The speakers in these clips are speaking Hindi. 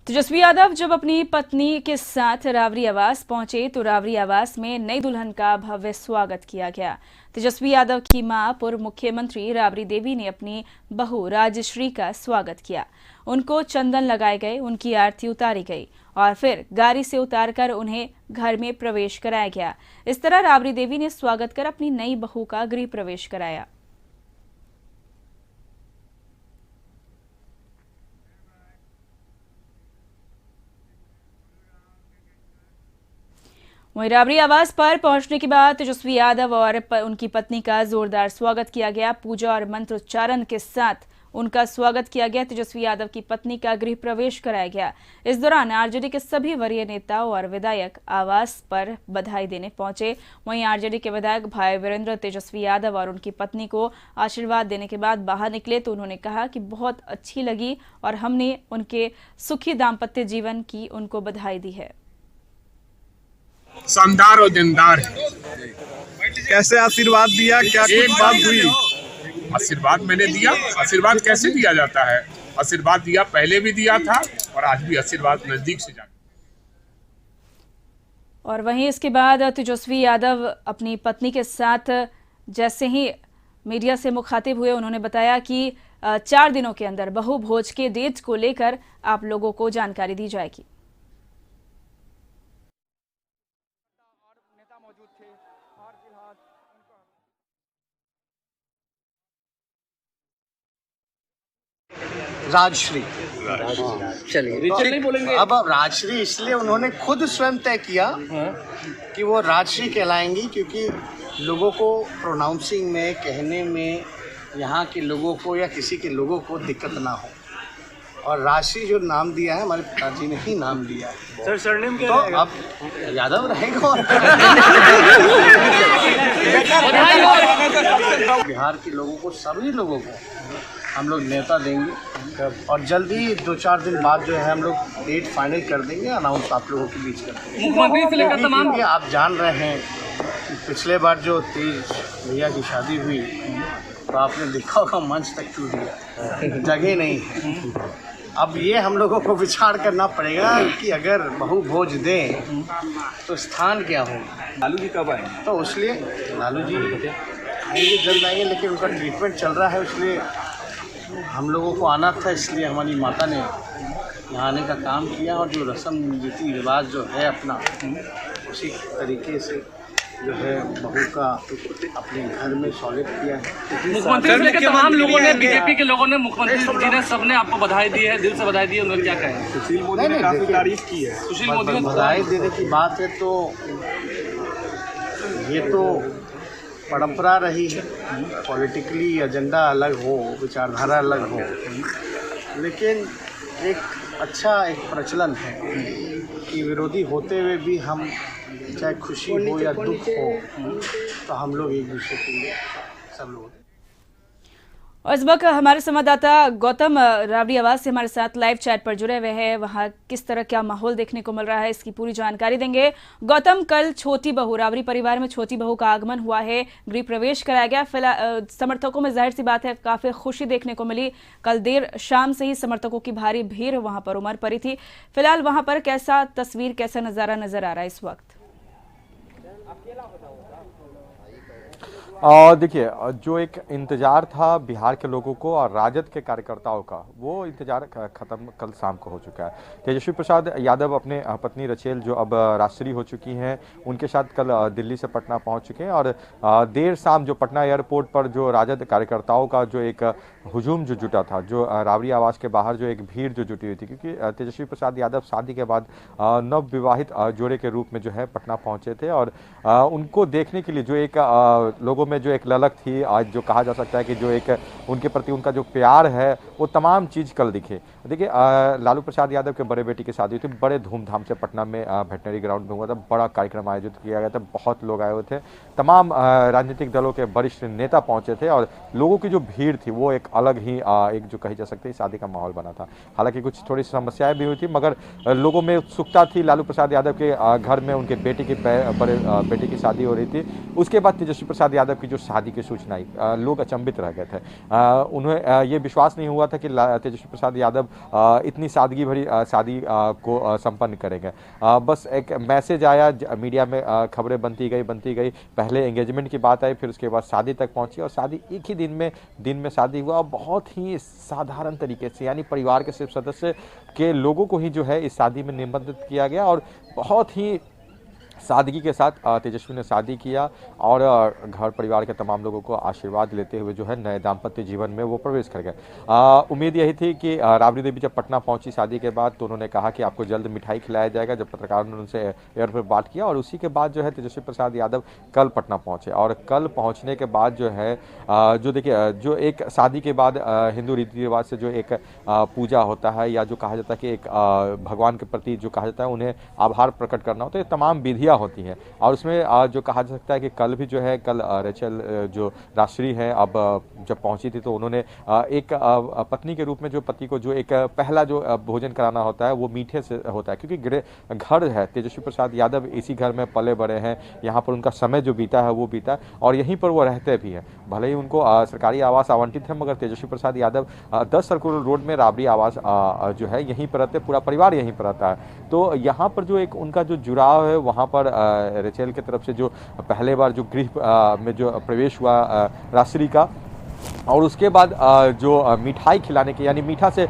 तेजस्वी यादव जब अपनी पत्नी के साथ रावरी आवास पहुंचे तो रावरी आवास में नई दुल्हन का भव्य स्वागत किया गया। तेजस्वी यादव की मां पूर्व मुख्यमंत्री राबड़ी देवी ने अपनी बहू राजश्री का स्वागत किया। उनको चंदन लगाए गए, उनकी आरती उतारी गई और फिर गाड़ी से उतारकर उन्हें घर में प्रवेश कराया गया। इस तरह राबड़ी देवी ने स्वागत कर अपनी नई बहू का गृह प्रवेश कराया। वहीं राबड़ी आवास पर पहुंचने के बाद तेजस्वी यादव और उनकी पत्नी का जोरदार स्वागत किया गया। पूजा और मंत्रोच्चारण के साथ उनका स्वागत किया गया। तेजस्वी यादव की पत्नी का गृह प्रवेश कराया गया। इस दौरान आरजेडी के सभी वरीय नेताओं और विधायक आवास पर बधाई देने पहुंचे। वहीं आरजेडी के विधायक भाई वीरेंद्र तेजस्वी यादव और उनकी पत्नी को आशीर्वाद देने के बाद बाहर निकले तो उन्होंने कहा कि बहुत अच्छी लगी और हमने उनके सुखी दाम्पत्य जीवन की उनको बधाई दी है। शानदार और दिनदार है। कैसे आशीर्वाद दिया, क्या कुछ बात हुई? आशीर्वाद मैंने दिया। आशीर्वाद कैसे दिया जाता है? आशीर्वाद दिया, पहले भी दिया था और आज भी आशीर्वाद नजदीक से जाता। और वहीं इसके बाद तेजस्वी यादव अपनी पत्नी के साथ जैसे ही मीडिया से मुखातिब हुए, उन्होंने बताया कि 4 दिनों के अंदर बहु भोज के डेट को लेकर आप लोगों को जानकारी दी जाएगी। राजश्री, चलिए तो अब राजश्री इसलिए उन्होंने खुद स्वयं तय किया कि वो राजश्री कहलाएंगी, क्योंकि लोगों को प्रोनाउंसिंग में, कहने में, यहाँ के लोगों को या किसी के लोगों को दिक्कत ना हो। और राजश्री जो नाम दिया है, हमारे पिताजी ने ही नाम दिया है। सर सरनेम क्या तो अब यादव रहेगा। बिहार के लोगों को, सभी लोगों को हम लोग नेता देंगे और जल्दी 2-4 दिन बाद जो है हम लोग डेट फाइनल कर देंगे, अनाउंस आप लोगों के बीच कर देंगे। मुख्यमंत्री से लेकर तमाम आप जान रहे हैं कि पिछले बार जो तेज भैया की शादी हुई तो आपने देखा होगा मंच तक टूट गया, जगह नहीं है। अब ये हम लोगों को विचार करना पड़ेगा कि अगर बहु भोज दें तो स्थान क्या होगा। लालू जी कब आएंगे? तो इसलिए लालू जी आएंगे, जल्द आएंगे, लेकिन उनका ट्रीटमेंट चल रहा है, इसलिए हम लोगों को आना था। इसलिए हमारी माता ने यहाँ आने का काम किया और जो रस्म रीति रिवाज जो है अपना, उसी तरीके से जो है बहू का अपने घर में स्वागत किया है। मुख्यमंत्री से लेकर तमाम लोगों ने, बीजेपी के लोगों ने, मुख्यमंत्री जी ने, सबने आपको बधाई दी है, दिल से बधाई दी है। उन्होंने क्या कहा है? सुशील मोदी ने काफी तारीफ की है। सुशील मोदी ने बधाई देने की बात है तो ये तो परंपरा रही है। पॉलिटिकली एजेंडा अलग हो, विचारधारा अलग हो, लेकिन एक अच्छा एक प्रचलन है कि विरोधी होते हुए भी हम, चाहे खुशी हो या दुख हो, तो हम लोग एक दूसरे के लिए सब लोग। और इस वक्त हमारे संवाददाता गौतम राबड़ी आवास से हमारे साथ लाइव चैट पर जुड़े हुए हैं। वहां किस तरह क्या माहौल देखने को मिल रहा है, इसकी पूरी जानकारी देंगे। गौतम, कल छोटी बहू, राबड़ी परिवार में छोटी बहू का आगमन हुआ है, गृह प्रवेश कराया गया। फिलहाल समर्थकों में जाहिर सी बात है काफी खुशी देखने को मिली। कल देर शाम से ही समर्थकों की भारी भीड़ वहां पर उमड़ पड़ी थी। फिलहाल वहां पर कैसा तस्वीर, कैसा नजारा नजर आ रहा है इस वक्त? देखिए, जो एक इंतजार था बिहार के लोगों को और राजद के कार्यकर्ताओं का, वो इंतजार खत्म कल शाम को हो चुका है। तेजस्वी प्रसाद यादव अपने पत्नी रचेल, जो अब राष्ट्रीय हो चुकी हैं, उनके साथ कल दिल्ली से पटना पहुंच चुके हैं और देर शाम जो पटना एयरपोर्ट पर जो राजद कार्यकर्ताओं का जो एक हुजूम जो जुटा था, जो राबड़ी आवास के बाहर जो एक भीड़ जो जुटी हुई थी, क्योंकि तेजस्वी प्रसाद यादव शादी के बाद नव विवाहित जोड़े के रूप में जो है पटना पहुंचे थे और उनको देखने के लिए जो एक लोगों में जो एक ललक थी, आज जो कहा जा सकता है कि जो एक उनके प्रति उनका जो प्यार है, वो तमाम चीज़ कल दिखे। देखिए, लालू प्रसाद यादव के बड़े बेटी की शादी हुई थी, बड़े धूमधाम से पटना में वेटनरी ग्राउंड में हुआ था, बड़ा कार्यक्रम आयोजित किया गया था, बहुत लोग आए हुए थे, तमाम राजनीतिक दलों के वरिष्ठ नेता पहुंचे थे और लोगों की जो भीड़ थी वो एक अलग ही एक जो कही जा सकती है शादी का माहौल बना था। हालांकि कुछ थोड़ी समस्याएं भी हुई थी, मगर लोगों में उत्सुकता थी। लालू प्रसाद यादव के घर में उनके बेटी की बड़े बेटी की शादी हो रही थी। उसके बाद तेजस्वी प्रसाद यादव की जो शादी की सूचना आई, लोग अचंभित रह गए थे। उन्हें ये विश्वास नहीं हुआ हुआ था कि तेजस्वी प्रसाद यादव इतनी सादगी भरी शादी को संपन्न करेंगे। बस एक मैसेज आया, मीडिया में खबरें बनती गई, पहले एंगेजमेंट की बात आई, फिर उसके बाद शादी तक पहुंची और शादी एक ही दिन में शादी हुआ। बहुत ही साधारण तरीके से, यानी परिवार के सिर्फ सदस्य के लोगों को ही जो है इस शादी में निमंत्रित किया गया और बहुत ही सादगी के साथ तेजस्वी ने शादी किया और घर परिवार के तमाम लोगों को आशीर्वाद लेते हुए जो है नए दाम्पत्य जीवन में वो प्रवेश कर गए। उम्मीद यही थी कि राबड़ी देवी जब पटना पहुंची शादी के बाद तो उन्होंने कहा कि आपको जल्द मिठाई खिलाया जाएगा, जब पत्रकारों ने उनसे एयरपोर्ट पर बात किया। और उसी के बाद जो है तेजस्वी प्रसाद यादव कल पटना पहुंचे और कल पहुंचने के बाद जो है जो देखिए, जो एक शादी के बाद हिंदू रीति रिवाज से जो एक पूजा होता है या जो कहा जाता है कि एक भगवान के प्रति जो कहा जाता है उन्हें आभार प्रकट करना होता है, ये तमाम विधियाँ होती हैं। और उसमें जो कहा जा सकता है कि कल भी जो है, कल रेचल जो राजश्री है अब जब पहुंची थी तो उन्होंने एक पत्नी के रूप में जो पति को जो एक पहला जो भोजन कराना होता है वो मीठे से होता है, क्योंकि घर है तेजस्वी प्रसाद यादव इसी घर में पले बड़े हैं, यहाँ पर उनका समय जो बीता है वो बीता और यहीं पर वो रहते भी हैं। भले ही उनको सरकारी आवास आवंटित है मगर तेजस्वी प्रसाद यादव 10 सर्कुलर रोड में राबड़ी आवास जो है यहीं पर रहते, पूरा परिवार यहीं पर रहता है। तो यहाँ पर जो एक उनका जो जुड़ाव है वहाँ पर रेचल की तरफ से जो पहले बार जो गृह में जो प्रवेश हुआ राजश्री का, और उसके बाद जो मिठाई खिलाने की यानी मीठा से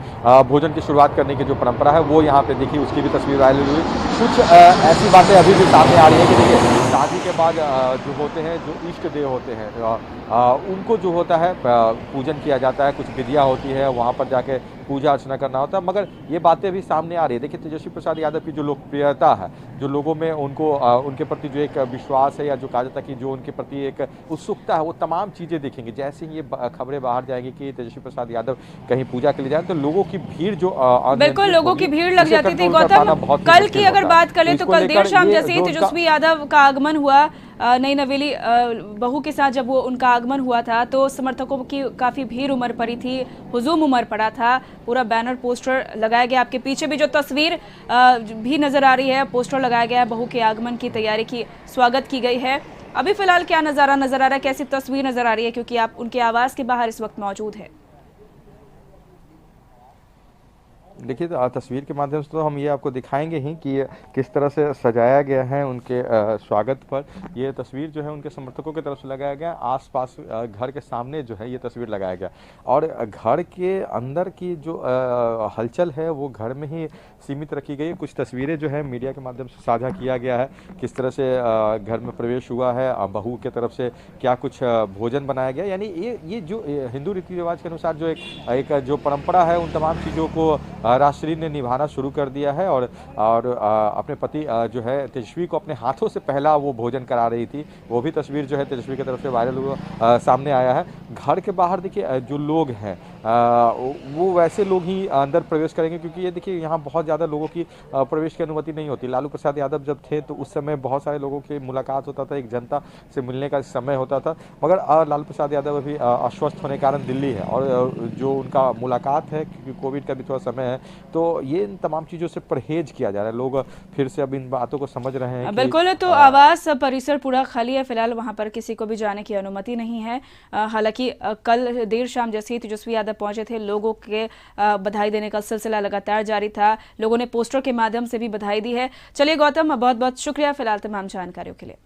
भोजन की शुरुआत करने की जो परंपरा है वो यहाँ पे देखी, उसकी भी तस्वीर वायरल हुई। कुछ ऐसी बातें अभी भी सामने आ रही है कि देखिए शादी के बाद जो होते हैं, जो इष्ट देव होते हैं उनको जो होता है पूजन किया जाता है, कुछ विधियाँ होती है, वहाँ पर जाके पूजा अर्चना करना होता है। मगर ये बातें भी सामने आ रही है। देखिए तेजस्वी प्रसाद यादव की जो लोकप्रियता है, जो लोगों में उनको उनके प्रति जो एक विश्वास है या जो कहा जाता है कि जो उनके प्रति एक उत्सुकता है, वो तमाम चीज़ें देखेंगे। जैसे ही ये खबरें बाहर जाएंगी कि तेजस्वी प्रसाद यादव कहीं पूजा के लिए जाए तो लोगों की भीड़ जो बिल्कुल लोगों की भीड़ लग जाती थी। गौतम, कल की अगर बात करें तो कल देर शाम जैसे ही तेजस्वी यादव का आगमन हुआ, नई नवेली बहू के साथ जब वो उनका आगमन हुआ था तो समर्थकों की काफी भीड़ उमड़ पड़ी थी, हुजूम उमड़ पड़ा था, पूरा बैनर पोस्टर लगाया गया। आपके पीछे भी जो तस्वीर भी नजर आ रही है, पोस्टर लगाया गया है, बहू के आगमन की तैयारी की स्वागत की गई है। अभी फिलहाल क्या नजारा नजर आ रहा है, कैसी तस्वीर नजर आ रही है, क्योंकि आप उनके आवास के बाहर इस वक्त मौजूद है? देखिए तस्वीर के माध्यम से तो हम ये आपको दिखाएंगे ही कि किस तरह से सजाया गया है उनके स्वागत पर। ये तस्वीर जो है उनके समर्थकों की तरफ से लगाया गया, आसपास घर के सामने जो है ये तस्वीर लगाया गया और घर के अंदर की जो हलचल है वो घर में ही सीमित रखी गई है। कुछ तस्वीरें जो है मीडिया के माध्यम से साझा किया गया है, किस तरह से घर में प्रवेश हुआ है, बहू के तरफ से क्या कुछ भोजन बनाया गया। यानी ये जो हिंदू रीति रिवाज के अनुसार जो एक जो परंपरा है उन तमाम चीज़ों को राजश्री ने निभाना शुरू कर दिया है और अपने पति जो है तेजस्वी को अपने हाथों से पहला वो भोजन करा रही थी। वो भी तस्वीर जो है तेजस्वी की तरफ से वायरल हुआ सामने आया है। घर के बाहर देखिए जो लोग हैं वो वैसे लोग ही अंदर प्रवेश करेंगे, क्योंकि ये देखिए यहाँ बहुत ज़्यादा लोगों की प्रवेश की अनुमति नहीं होती। लालू प्रसाद यादव जब थे तो उस समय बहुत सारे लोगों की मुलाकात होता था, एक जनता से मिलने का समय होता था, मगर लालू प्रसाद यादव अभी अस्वस्थ होने के कारण दिल्ली है और जो उनका मुलाकात है क्योंकि कोविड का भी थोड़ा समय है, तो ये इन तमाम चीज़ों से परहेज किया जा रहा है। लोग फिर से अब इन बातों को समझ रहे हैं। बिल्कुल, तो आवास परिसर पूरा खाली है फिलहाल, वहां पर किसी को भी जाने की अनुमति नहीं है। हालांकि कल देर शाम जैसे ही तेजस्वी यादव पहुंचे थे, लोगों के बधाई देने का सिलसिला लगातार जारी था, लोगों ने पोस्टर के माध्यम से भी बधाई दी है। चलिए गौतम, बहुत बहुत शुक्रिया फिलहाल तमाम जानकारियों के लिए।